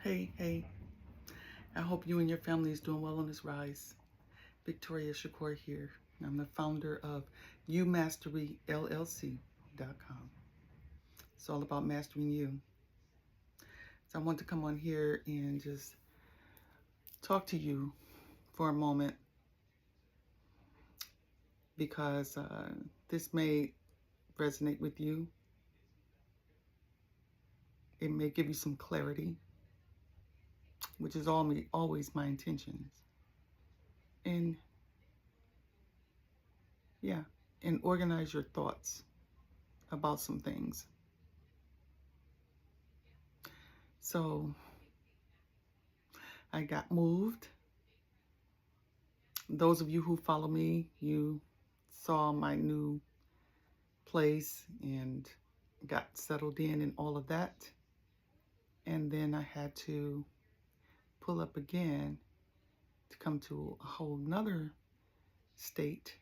Hey, I hope you and your family is doing well on this rise. Victoria Shakoor here. I'm the founder of UMasteryLLC.com. It's all about mastering you. So I want to come on here and just talk to you for a moment because this may resonate with you. It may give you some clarity, which is always my intentions. And yeah, and organize your thoughts about some things. So I got moved. Those of you who follow me, you saw my new place and got settled in and all of that. And then I had to pull up again to come to a whole nother state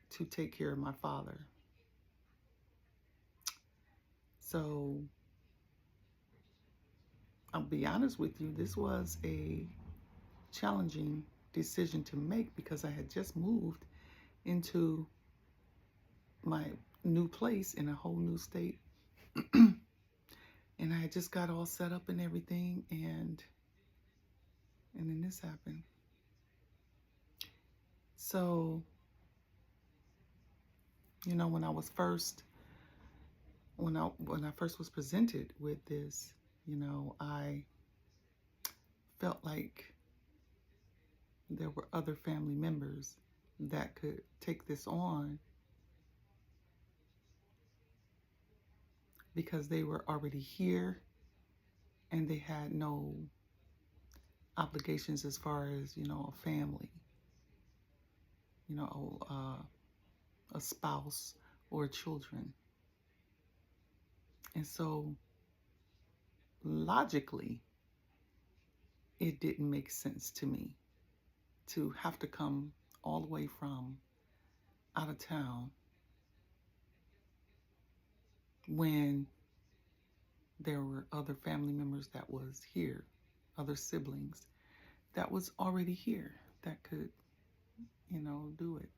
to take care of my father. So I'll be honest with you, this was a challenging decision to make because I had just moved into my new place in a whole new state. And I had just got all set up and everything, and then this happened. So, when I first was presented with this, I felt like there were other family members that could take this on because they were already here and they had no obligations as far as, a family, a spouse or children. And so logically, it didn't make sense to me to have to come all the way from out of town when there were other family members that was here, other siblings that was already here that could, do it.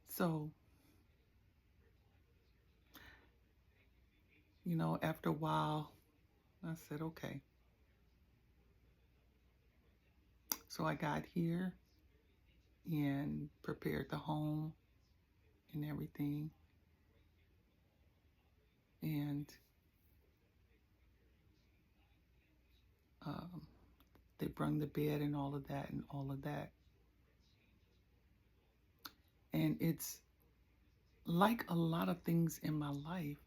So, after a while, I said, okay. So I got here and prepared the home and everything. And they brung the bed and all of that. And it's like a lot of things in my life.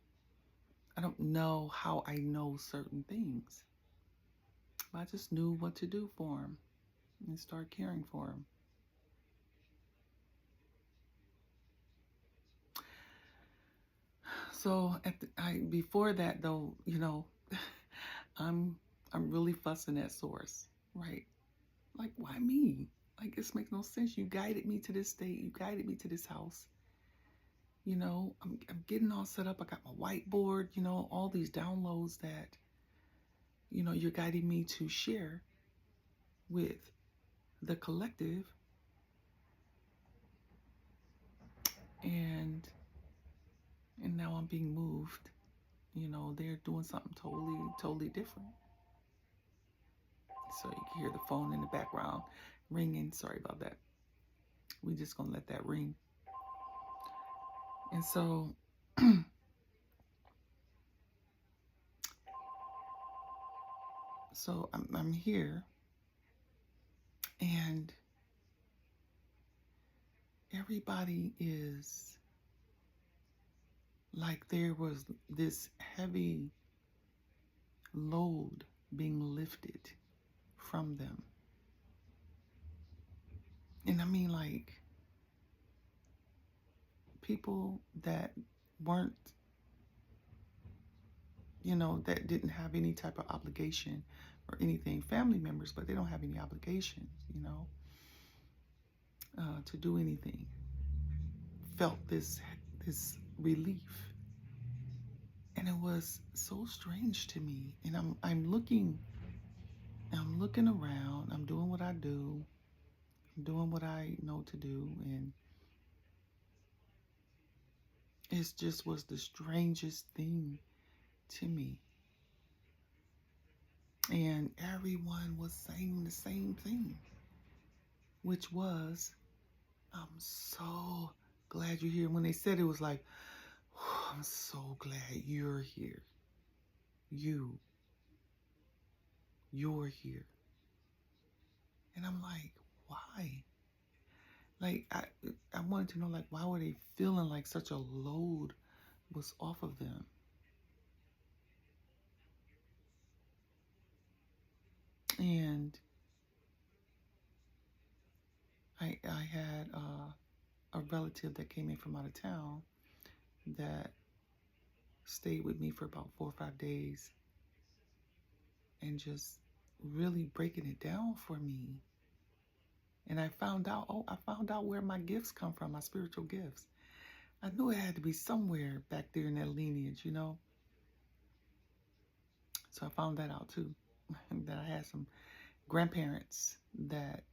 I don't know how I know certain things. I just knew what to do for him and start caring for him. So before that though, I'm really fussing at source, right? Like, why me? Like, this makes no sense. You guided me to this state. You guided me to this house. I'm getting all set up. I got my whiteboard, all these downloads that, you're guiding me to share with the collective. And now I'm being moved. They're doing something totally different. So you can hear the phone in the background ringing. Sorry about that. We're just going to let that ring. And so I'm here, and everybody is like there was this heavy load being lifted from them. And I mean, like, people that weren't, that didn't have any type of obligation or anything, family members, but they don't have any obligations, to do anything, felt this relief. And it was so strange to me. And I'm looking around, I'm doing what I do, I'm doing what I know to do, and it just was the strangest thing to me. And everyone was saying the same thing, which was, I'm so glad you're here. When they said it was like, I'm so glad you're here. You're here. And I'm like, why? Like, I wanted to know, like, why were they feeling like such a load was off of them? And I had a relative that came in from out of town that stayed with me for about 4 or 5 days and just really breaking it down for me. And I found out where my gifts come from, my spiritual gifts. I knew it had to be somewhere back there in that lineage. So I found that out too, that I had some grandparents that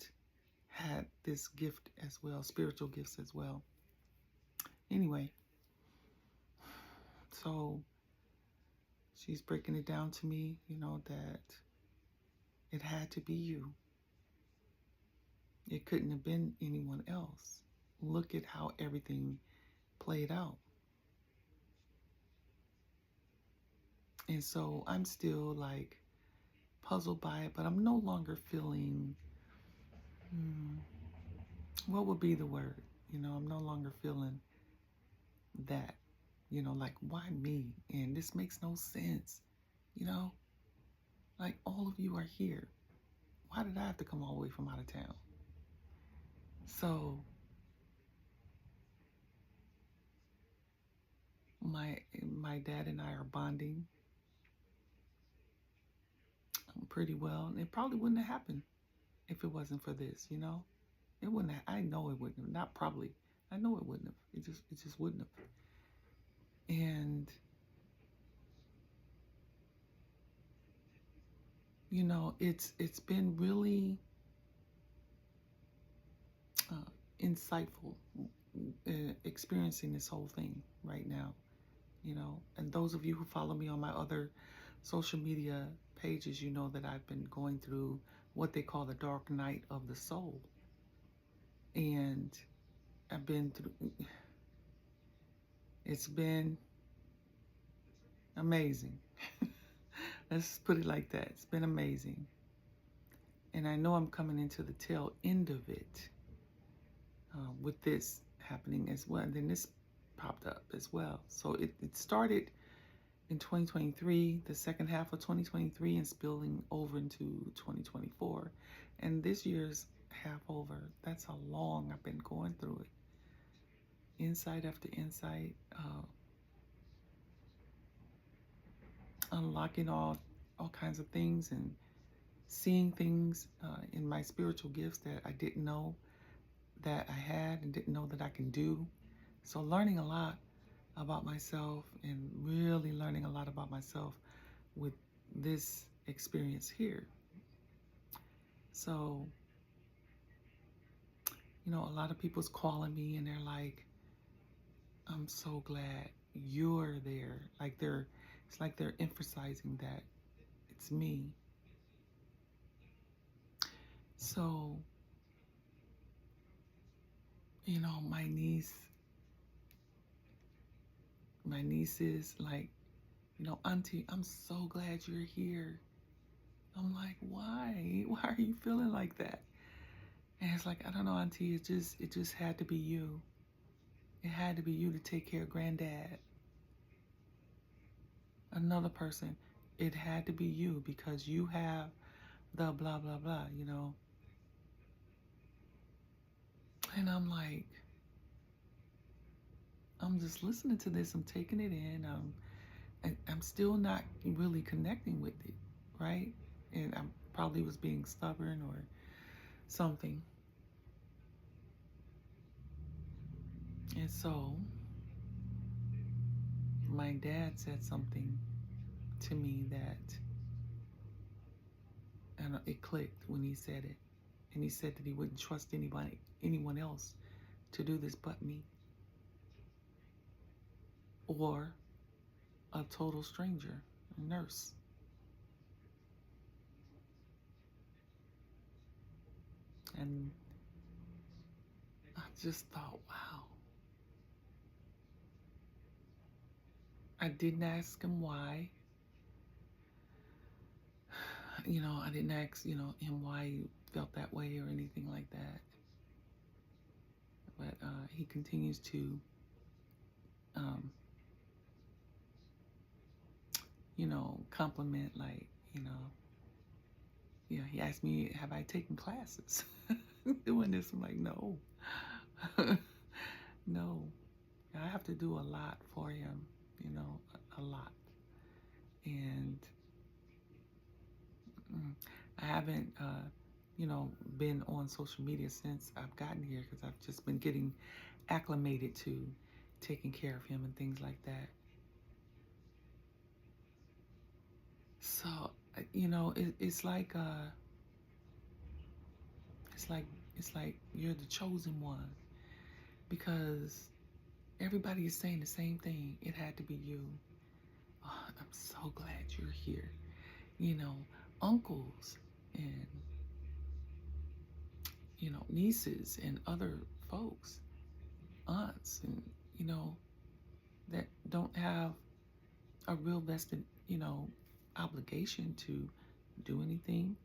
had this gift as well, spiritual gifts as well. Anyway, so she's breaking it down to me, that it had to be you. It couldn't have been anyone else. Look at how everything played out. And so I'm still like puzzled by it, but I'm no longer feeling, what would be the word? I'm no longer feeling that, like, why me? And this makes no sense, like all of you are here. Why did I have to come all the way from out of town? So my dad and I are bonding pretty well. And it probably wouldn't have happened if it wasn't for this, It wouldn't have, I know it wouldn't have. Not probably. I know it wouldn't have. It just wouldn't have. And it's been really insightful experiencing this whole thing right now, and those of you who follow me on my other social media pages, that I've been going through what they call the dark night of the soul. And I've been through, it's been amazing. Let's put it like that. It's been amazing. And I know I'm coming into the tail end of it with this happening as well. And then this popped up as well. So it started in 2023, the second half of 2023, and spilling over into 2024. And this year's half over. That's how long I've been going through it. Insight after insight, unlocking all kinds of things and seeing things in my spiritual gifts that I didn't know that I had and didn't know that I can do. So learning a lot about myself and really learning a lot about myself with this experience here. So, a lot of people's calling me and they're like, I'm so glad you're there. It's like they're emphasizing that it's me. So, my niece is like, Auntie, I'm so glad you're here. I'm like, why? Why are you feeling like that? And it's like, I don't know, Auntie, it just had to be you. It had to be you to take care of Granddad. Another person, it had to be you because you have the blah, blah, blah, And I'm like, I'm just listening to this. I'm taking it in. I'm still not really connecting with it, right? And I probably was being stubborn or something. And so my dad said something to me that, and it clicked when he said it. And he said that he wouldn't trust anyone else to do this but me, or a total stranger, a nurse. And I just thought, wow. I didn't ask him why. I didn't ask, him why he felt that way or anything like that. But he continues to, um, compliment, like, yeah, he asked me, have I taken classes doing this? I'm like, no, no. I have to do a lot for him, a lot. And I haven't, been on social media since I've gotten here because I've just been getting acclimated to taking care of him and things like that. So, it's like, it's like, it's like you're the chosen one because everybody is saying the same thing. It had to be you. Oh, I'm so glad you're here. Uncles and, nieces and other folks, aunts, and, that don't have a real vested, obligation to do anything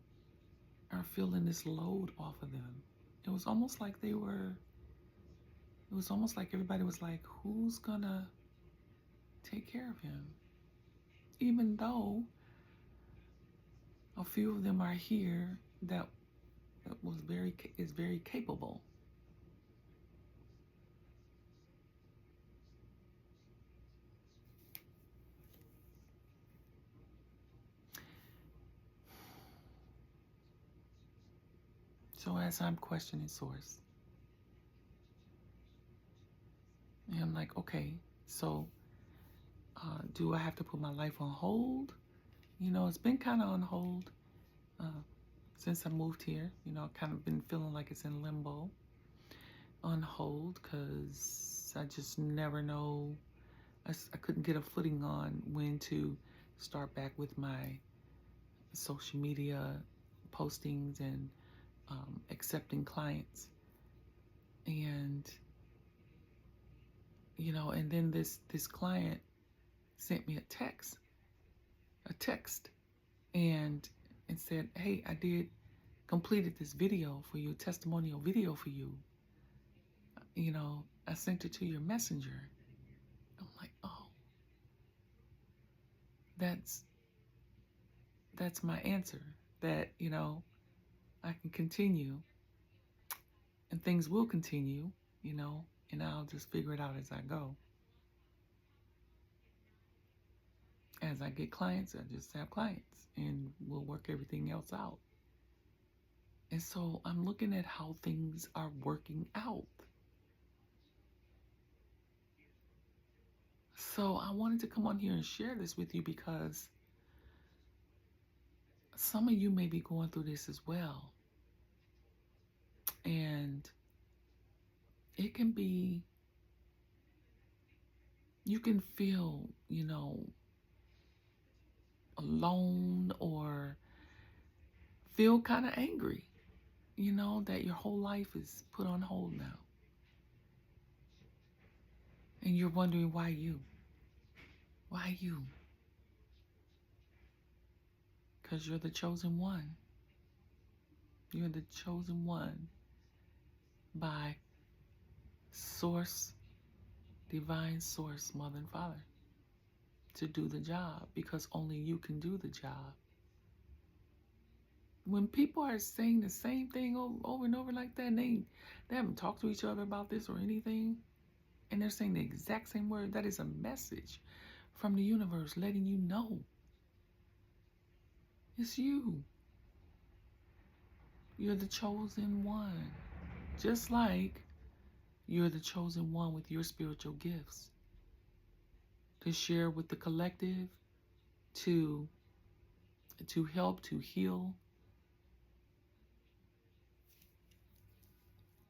are feeling this load off of them. It was almost like everybody was like, who's gonna take care of him? Even though a few of them are here that is very capable. So as I'm questioning Source, and I'm like, okay, so do I have to put my life on hold? It's been kind of on hold since I moved here. I've kind of been feeling like it's in limbo, on hold, because I just never know. I couldn't get a footing on when to start back with my social media postings and accepting clients. And, and then this client sent me a text, and said, hey, I completed this video for you, testimonial video for you. I sent it to your messenger. I'm like, oh, that's my answer, that, I can continue and things will continue, and I'll just figure it out as I go. As I get clients, I just have clients and we'll work everything else out. And so I'm looking at how things are working out. So I wanted to come on here and share this with you because some of you may be going through this as well. And it can be, you can feel, alone or feel kind of angry, that your whole life is put on hold now. And you're wondering, why you? Why you? Because you're the chosen one. You're the chosen one by Source, Divine Source, Mother and Father, to do the job, because only you can do the job. When people are saying the same thing over and over like that, and they haven't talked to each other about this or anything, and they're saying the exact same word, that is a message from the universe letting you know it's you. You're the chosen one. Just like you're the chosen one with your spiritual gifts. to share with the collective, to help, to heal.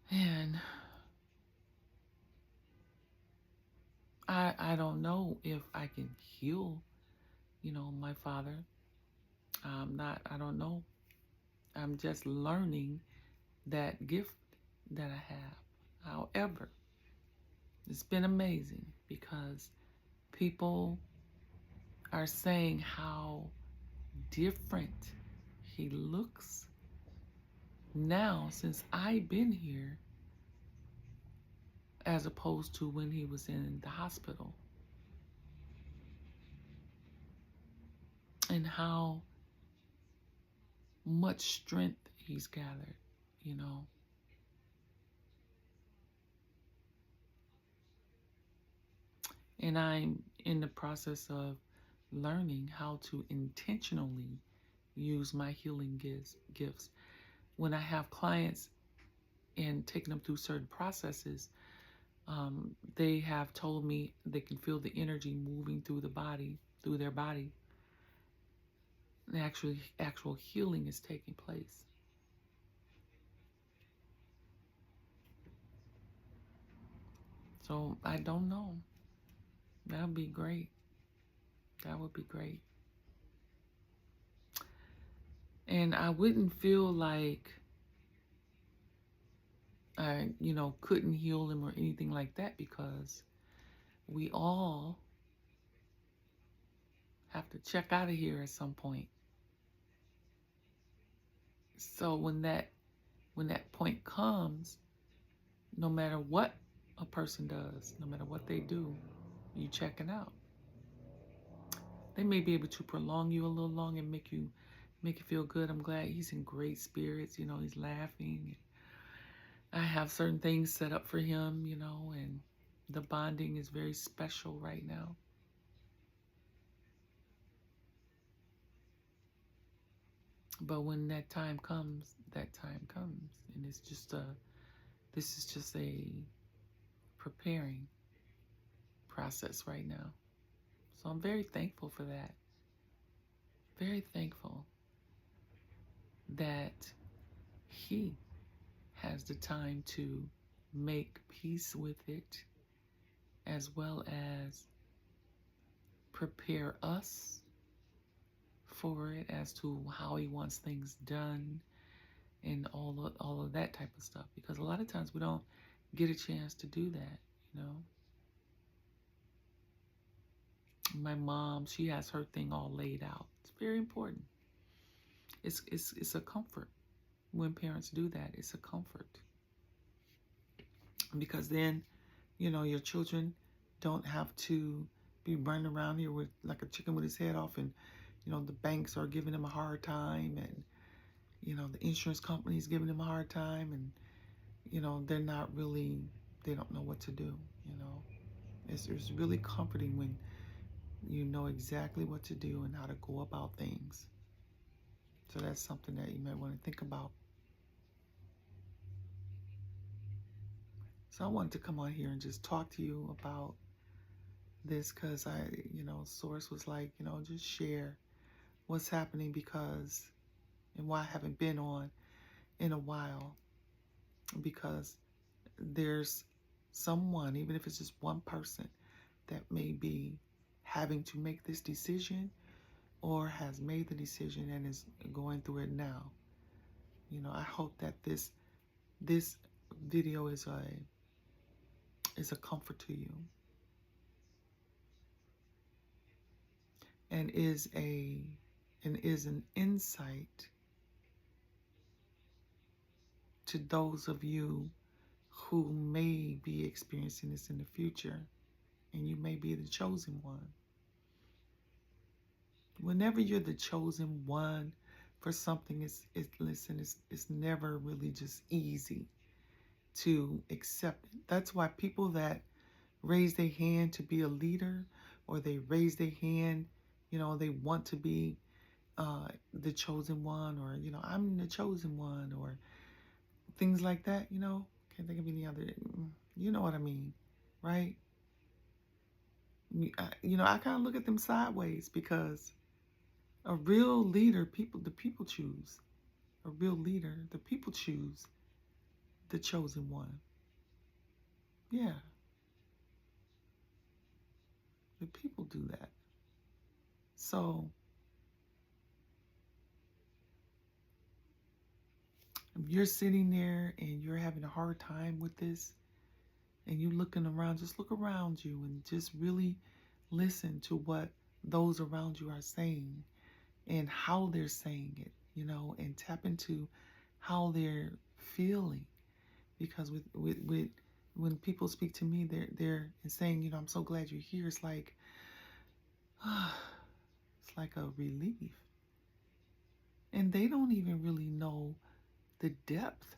And I don't know if I can heal, my father. I don't know. I'm just learning that gift that I have. However, it's been amazing because people are saying how different he looks now since I've been here as opposed to when he was in the hospital. And how much strength he's gathered, you know. And I'm in the process of learning how to intentionally use my healing gifts. When I have clients and taking them through certain processes, they have told me they can feel the energy moving through their body. And actual healing is taking place. So I don't know. That would be great. That would be great. And I wouldn't feel like I, couldn't heal him or anything like that, because we all have to check out of here at some point. So when that point comes, no matter what a person does, no matter what they do, you checking out. They may be able to prolong you a little long and make you feel good. I'm glad he's in great spirits. He's laughing. I have certain things set up for him, and the bonding is very special right now. But when that time comes, and this is just a preparing process right now. So I'm very thankful for that. Very thankful that he has the time to make peace with it, as well as prepare us for it as to how he wants things done and all of that type of stuff. Because a lot of times we don't get a chance to do that, My mom, she has her thing all laid out. It's very important. It's a comfort when parents do that. It's a comfort. Because then, your children don't have to be running around here with like a chicken with his head off, and the banks are giving them a hard time, and the insurance company's giving them a hard time, and they're not really, they don't know what to do. It's really comforting when you know exactly what to do and how to go about things. So that's something that you might want to think about. So I wanted to come on here and just talk to you about this, because Source was like, just share what's happening, because, and why I haven't been on in a while, because there's someone, even if it's just one person, that may be having to make this decision or has made the decision and is going through it now. I hope that this video is a comfort to you, and is an insight to those of you who may be experiencing this in the future, and you may be the chosen one. Whenever you're the chosen one for something, it's never really just easy to accept it. That's why people that raise their hand to be a leader, or they raise their hand, they want to be the chosen one, or I'm the chosen one, or things like that. Can't think of any other. You know what I mean, right? I kind of look at them sideways because a real leader, the people choose. A real leader, the people choose the chosen one. Yeah, the people do that. So if you're sitting there and you're having a hard time with this and you're looking around, just look around you and just really listen to what those around you are saying and how they're saying it, and tap into how they're feeling. Because with when people speak to me, they're saying, I'm so glad you're here. It's like, it's like a relief. And they don't even really know the depth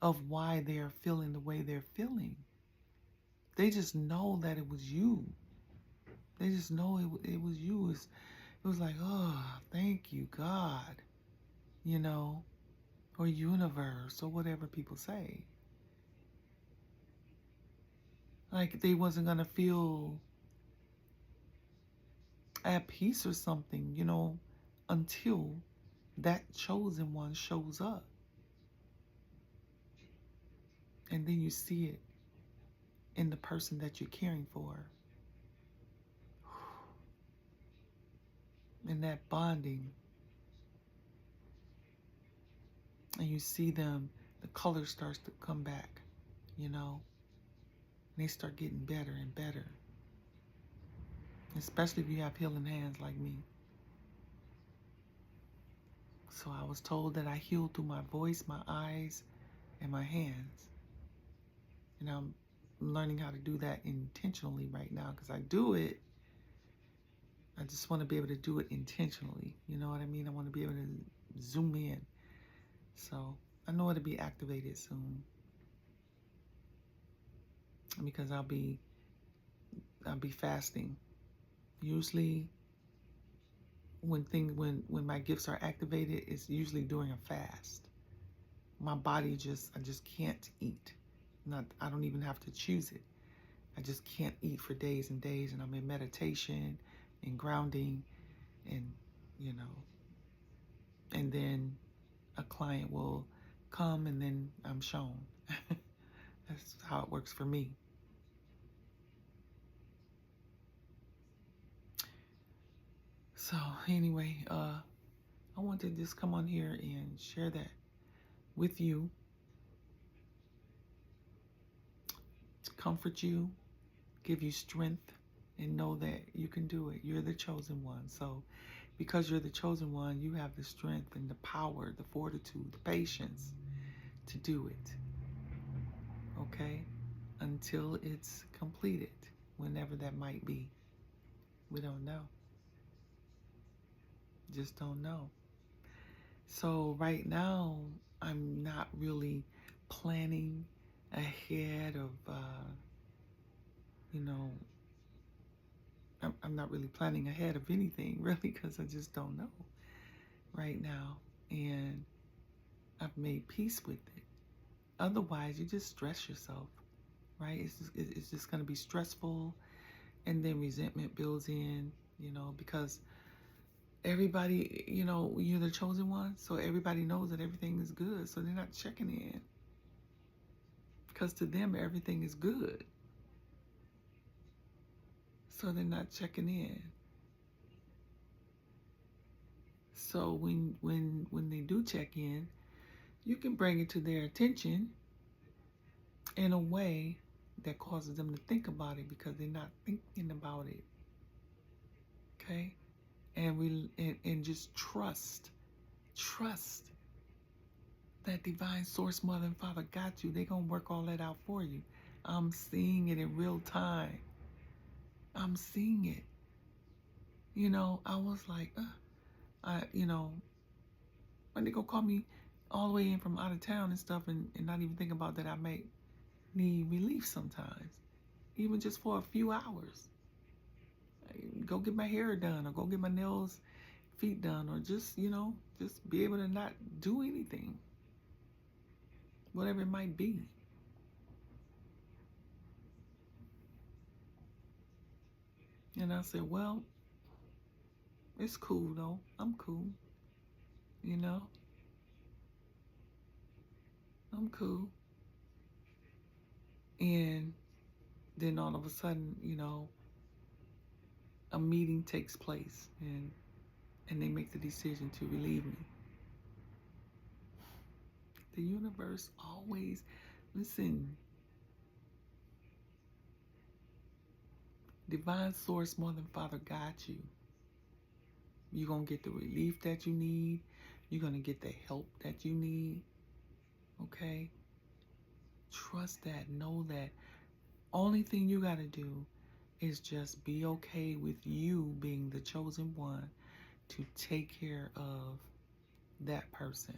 of why they're feeling the way they're feeling. They just know that it was you. They just know it was you. It was like, oh, thank you, God, or universe, or whatever people say. Like they wasn't going to feel at peace or something, until that chosen one shows up. And then you see it in the person that you're caring for. And that bonding. And you see them, the color starts to come back, and they start getting better and better. Especially if you have healing hands like me. So I was told that I heal through my voice, my eyes, and my hands. And I'm learning how to do that intentionally right now because I do it. I just want to be able to do it intentionally. You know what I mean? I want to be able to zoom in. So I know it'll be activated soon. Because I'll be fasting. Usually when my gifts are activated, it's usually during a fast. My body I just can't eat. I don't even have to choose it. I just can't eat for days and days, and I'm in meditation and grounding, and and then a client will come and then I'm shown. That's how it works for me. So anyway, I want to just come on here and share that with you, to comfort you, give you strength, and know that you can do it. You're the chosen one. So because you're the chosen one, you have the strength and the power, the fortitude, the patience to do it. Okay? Until it's completed, whenever that might be. We don't know. Just don't know. So right now, I'm not really planning ahead of, I'm not really planning ahead of anything, really, because I just don't know right now. And I've made peace with it. Otherwise, you just stress yourself, right? It's just going to be stressful, and then resentment builds in, because everybody, you're the chosen one, so everybody knows that everything is good, so they're not checking in. Because to them, everything is good. So they're not checking in. So when they do check in, you can bring it to their attention in a way that causes them to think about it because they're not thinking about it. Okay? And just trust that divine source, mother and father got you. They're going to work all that out for you. I'm seeing it in real time. I'm seeing it. I was like, when they go call me all the way in from out of town and stuff, and not even think about that I may need relief sometimes, even just for a few hours. Go get my hair done, or go get my nails, feet done, or just be able to not do anything, whatever it might be. And I said, well, it's cool though. I'm cool. You know, I'm cool. And then all of a sudden, a meeting takes place and they make the decision to relieve me. The universe always, listen, divine source, mother and father got you. You're going to get the relief that you need. You're going to get the help that you need. Okay? Trust that. Know that. Only thing you got to do is just be okay with you being the chosen one to take care of that person.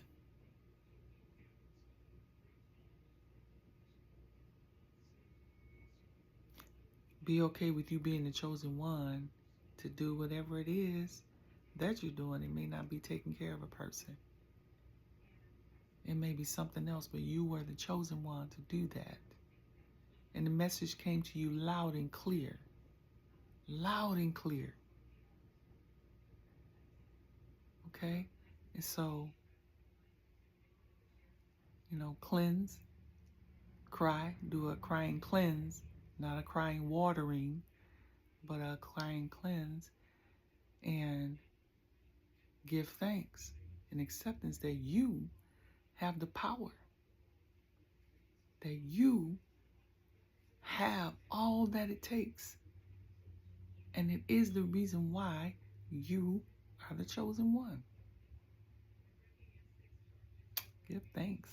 Be okay with you being the chosen one to do whatever it is that you're doing. It may not be taking care of a person. It may be something else, but you were the chosen one to do that. And the message came to you loud and clear. Loud and clear. Okay? And so, cleanse, cry, do a crying cleanse, not a crying watering, but a crying cleanse, and give thanks and acceptance that you have the power, that you have all that it takes. And it is the reason why you are the chosen one. Give thanks.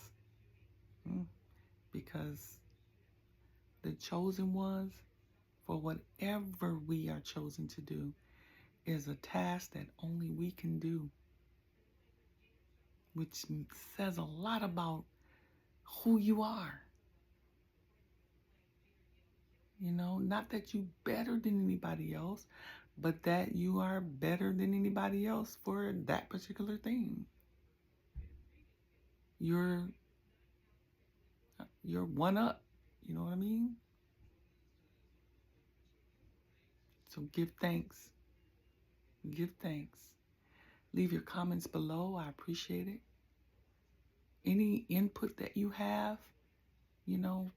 Because the chosen ones, for whatever we are chosen to do, is a task that only we can do, which says a lot about who you are. Not that you're better than anybody else, but that you are better than anybody else for that particular thing. You're one up. You know what I mean? So give thanks. Give thanks. Leave your comments below. I appreciate it. Any input that you have,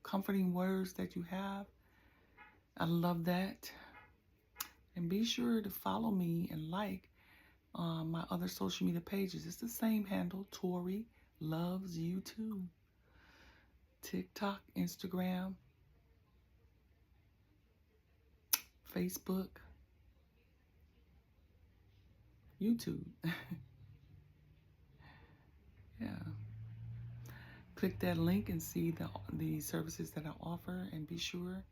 comforting words that you have, I love that. And be sure to follow me and like my other social media pages. It's the same handle, Tori Loves You Too. TikTok, Instagram, Facebook, YouTube. Yeah. Click that link and see the services that I offer, and be sure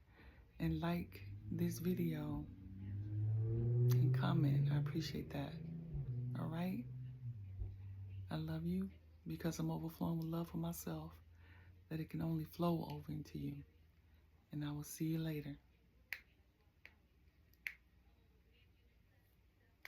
and like this video and comment. I appreciate that. All right? I love you because I'm overflowing with love for myself, that it can only flow over into you. And I will see you later.